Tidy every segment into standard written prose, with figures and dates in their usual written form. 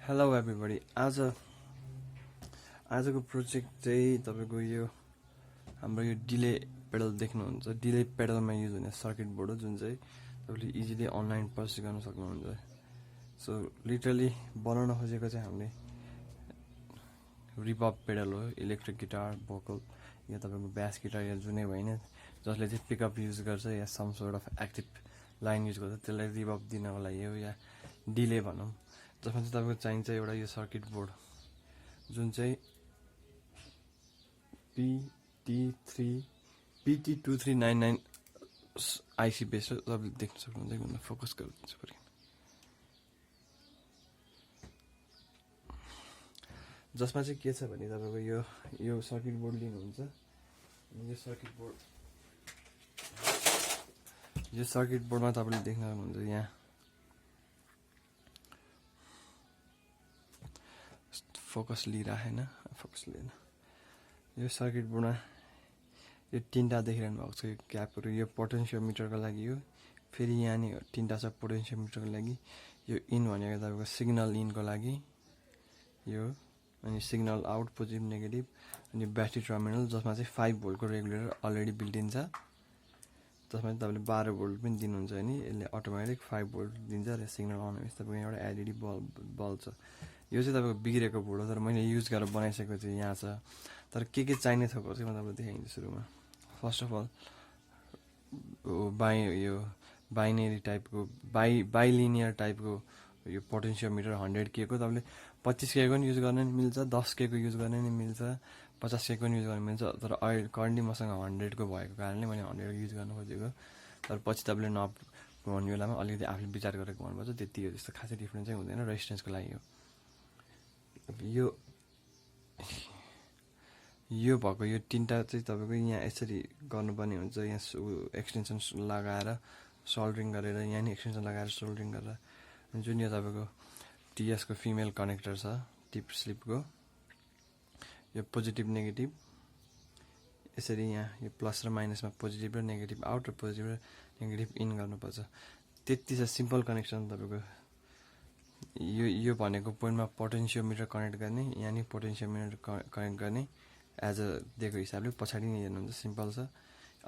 Hello everybody आजको project चाहिँ तपाईको यो हाम्रो यो डिले पेडल देख्नुहुन्छ। डिले पेडलमा युज हुने सर्किट बोर्ड हो जुन चाहिँ तपाईले इजिली अनलाइन पर्चेस गर्न सक्नुहुन्छ। सो लिटरली बनाउन खोजेको चाहिँ हामीले रिवर्ब पेडल हो, इलेक्ट्रिक गिटार, भोकल या तपाईको बेस गिटार या जुनै होइन जसले चाहिँ पिकअप युज गर्छ या some sort of active line use गर्छ त्यसलाई रिवर्ब दिनको लागि हो या डिले भनौँ। जसमा चाहिँ तपाईको चाहिन्छ एउटा यो सर्किट बोर्ड जुन चाहिँ PT2399 आइसी बेस हो। तपाईले देख्न सक्नुहुन्छ कि म फोकस गरिदिन्छु फेरि। जसमा चाहिँ के छ भने तपाईको यो सर्किट बोर्ड लिनुहुन्छ। यो सर्किट बोर्डमा तपाईले देख्न सक्नुहुन्छ यहाँ फोकस लिइराखेन, फोकस लिएन। यो सर्किट बोर्डमा यो तीनटा देखिरहनु भएको छ, यो क्यापहरू। यो पोटेन्सियोमिटरको लागि हो, फेरि यहाँ नि तीनटा छ पोटेन्सियोमिटरको लागि। यो इन भनेको तपाईको सिग्नल इनको लागि यो, अनि सिग्नल आउट पोजिटिभ नेगेटिभ, अनि ब्याट्री टर्मिनल जसमा चाहिँ 5 भोल्टको रेगुलेटर अलरेडी बिल्ट इन छ। जसमा चाहिँ तपाईले 12 भोल्ट पनि दिनुहुन्छ भने यसले अटोमेटिक 5 भोल्ट दिन्छ र सिग्नल अन भएपछि तपाईको एउटा एलइडी बल्ब छ। यो चाहिँ तपाईको बिग्रेको बोर्ड हो, तर मैले युज गरेर बनाइसकेको चाहिँ यहाँ छ। तर के चाहिने थोकहरू चाहिँ म तपाईँलाई देखाइदिन्छु सुरुमा। फर्स्ट अफ अल बाइनेरी टाइपको बाइलिनियर टाइपको यो पोटेन्सियोमिटर 100K को तपाईँले 25K को पनि युज गर्न नि मिल्छ, 10K को युज गर्न नि मिल्छ, 50K को पनि युज गर्न मिल्छ। तर अहिले करेन्टली मसँग 100 को भएको कारणले मैले 100 को युज गर्न खोजेको। तर पछि तपाईँले भन्ने बेलामा अलिकति आफूले विचार गरेर भन्नुपर्छ। त्यति हो, त्यस्तो खासै डिफ्रेन्स चाहिँ हुँदैन रेजिस्टेन्सको लागि हो। यो भएको यो तीनटा चाहिँ तपाईको यहाँ यसरी गर्नुपर्ने हुन्छ। यहाँ एक्सटेन्सन लगाएर सोल्डरिङ गरेर, यहाँ नि एक्सटेन्सन लगाएर सोल्डरिङ गरेर, जुन यो तपाईको टिएसको फिमेल कनेक्टर छ टिप स्लिपको, यो पोजिटिभ नेगेटिभ यसरी यहाँ यो प्लस र माइनसमा पोजिटिभ र नेगेटिभ आउट र पोजिटिभ र नेगेटिभ इन गर्नुपर्छ। त्यति छ सिम्पल कनेक्सन तपाईको। यो भनेको पोइन्टमा पोटेन्सियोमिटर कनेक्ट गर्ने, यहाँ नि पोटेन्सियोमिटर कनेक्ट गर्ने एज अ दिएको हिसाबले पछाडि नै हेर्नुहुन्छ सिम्पल छ।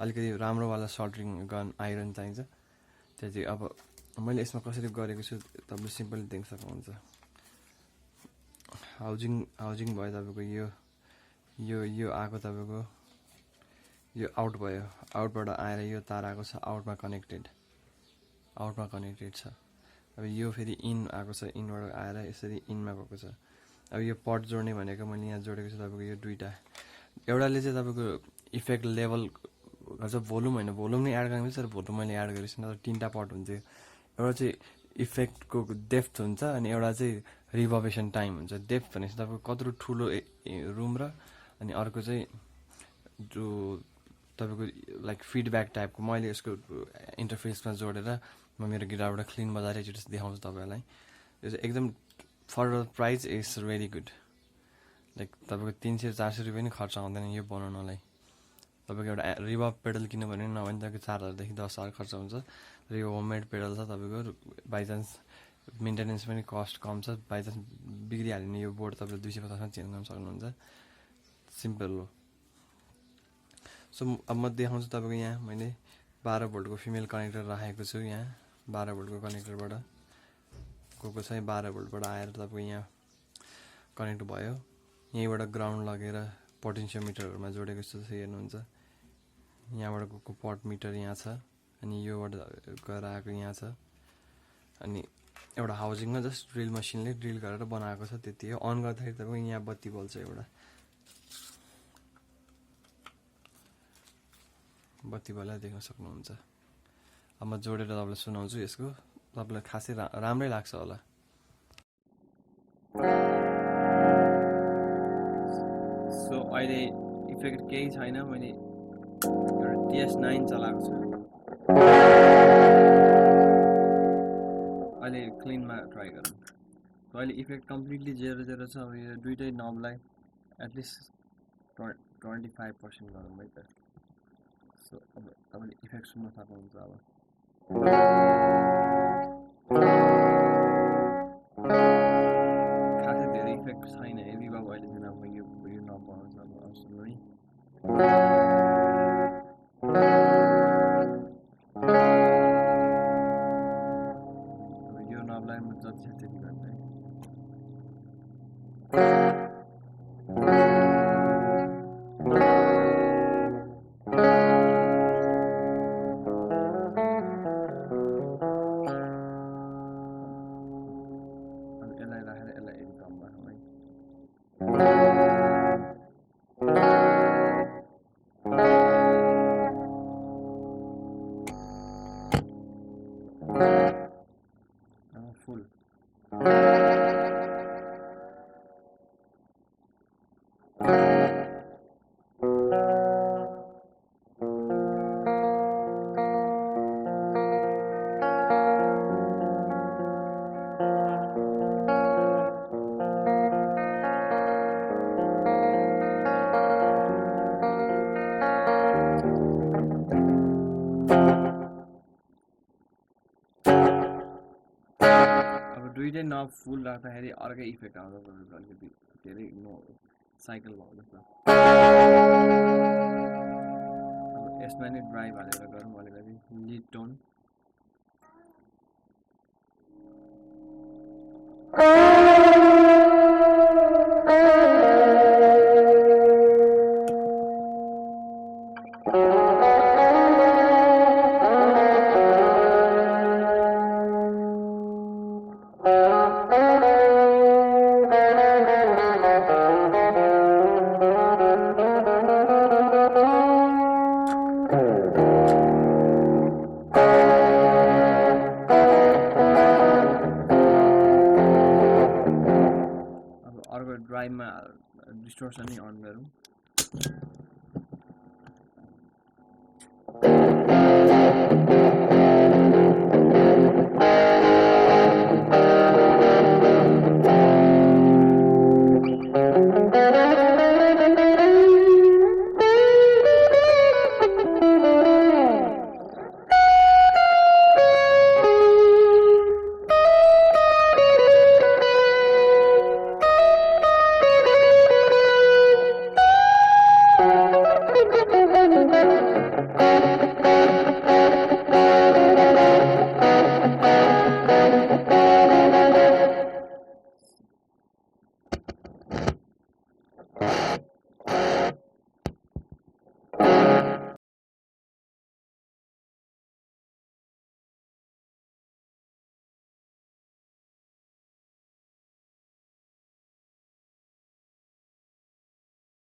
अलिकति राम्रोवाला सोल्डरिङ गन आइरन चाहिन्छ। त्यति अब मैले यसमा कसरी गरेको छु तपाईँले सिम्पली देख्न सक्नुहुन्छ। हाउजिङ भयो तपाईँको यो आएको तपाईँको यो आउट भयो, आउटबाट आएर यो तार आएको छ, आउटमा कनेक्टेड छ। अब यो फेरि इन आएको छ, इनबाट आएर यसरी इनमा गएको छ। अब यो पट जोड्ने भनेको मैले यहाँ जोडेको छु तपाईँको यो दुईटा। एउटाले चाहिँ तपाईँको इफेक्ट लेभल गर्छ, भोल्युम होइन, भोल्युम नै एड गर्ने तर भोल्युम मैले एड गरेको छैन। तर तीनटा पट हुन्छ। एउटा चाहिँ इफेक्टको डेप्थ हुन्छ, अनि एउटा चाहिँ रिभर्बेसन टाइम हुन्छ। डेप्थ भनेपछि तपाईँको कत्रो ठुलो रुम र अनि अर्को चाहिँ जो तपाईँको लाइक फिडब्याक टाइपको। मैले यसको इन्टरफेसमा जोडेर म मेरो गिटारबाट क्लिन बजाएर एकचोटि देखाउँछु तपाईँलाई। यो चाहिँ एकदम fair price is very good. Like तपाईँको 300-400 रुपियाँ पनि खर्च आउँदैन यो बनाउनलाई। तपाईँको एउटा रिवर्ब पेडल किन्नु भने नभए तपाईँको 4000 देखि 10,000 खर्च हुन्छ। र यो होममेड पेडल छ तपाईँको, बाइचान्स मेन्टेनेन्स पनि कस्ट कम छ। बाइचान्स बिग्रिहाल्यो भने यो बोर्ड तपाईँले 250मा चेन्ज गर्न सक्नुहुन्छ। सिम्पल हो। सो अब म देखाउँछु तपाईँको। यहाँ मैले 12 भोल्टको फिमेल कनेक्टर राखेको छु। यहाँ 12 भोल्टको कनेक्टरबाट गएको छ, 12 भोल्टबाट आएर तपाईँको यहाँ कनेक्ट भयो। यहीँबाट ग्राउन्ड लगेर पोटेन्सियोमिटरहरूमा जोडेको जस्तो हेर्नुहुन्छ। यहाँबाट गएको पट मिटर यहाँ छ, अनि योबाट गएर आएको यहाँ छ। अनि एउटा हाउजिङमा जस्ट ड्रिल मसिनले ड्रिल गरेर बनाएको छ, त्यति हो। अन गर्दाखेरि तपाईँको यहाँ बत्ती बल्छ, एउटा बत्ती बलेर देख्न सक्नुहुन्छ। अब म जोडेर तपाईँलाई सुनाउँछु यसको, तपाईँलाई खासै राम्रै लाग्छ होला। सो अहिले इफेक्ट केही छैन, मैले एउटा TS9 चलाएको छु। अहिले क्लिनमा ट्राई गरौँ। अहिले इफेक्ट कम्प्लिटली 0 छ। अब यो दुइटै नबलाई एटलिस्ट 25% गरौँ है त। सो अब तपाईँले इफेक्ट सुन्न सक्नुहुन्छ। अब इफेक्ट छैन रिभर्ब अहिलेसम्म अब यो नपाउँछ अब सुन्नु है यो नबलाई म जति छ त्यति गर्छु है full दुईटै नब फुल राख्दाखेरि अर्कै इफेक्ट आउँछ तपाईँको अलिकति धेरै साइकल भयो जस्तो अब यसमा नै ड्राइभ हालेर गरौँ अलिकति लिड टोन ड्राइभमा डिस्टोर्सन नै अन गरौँ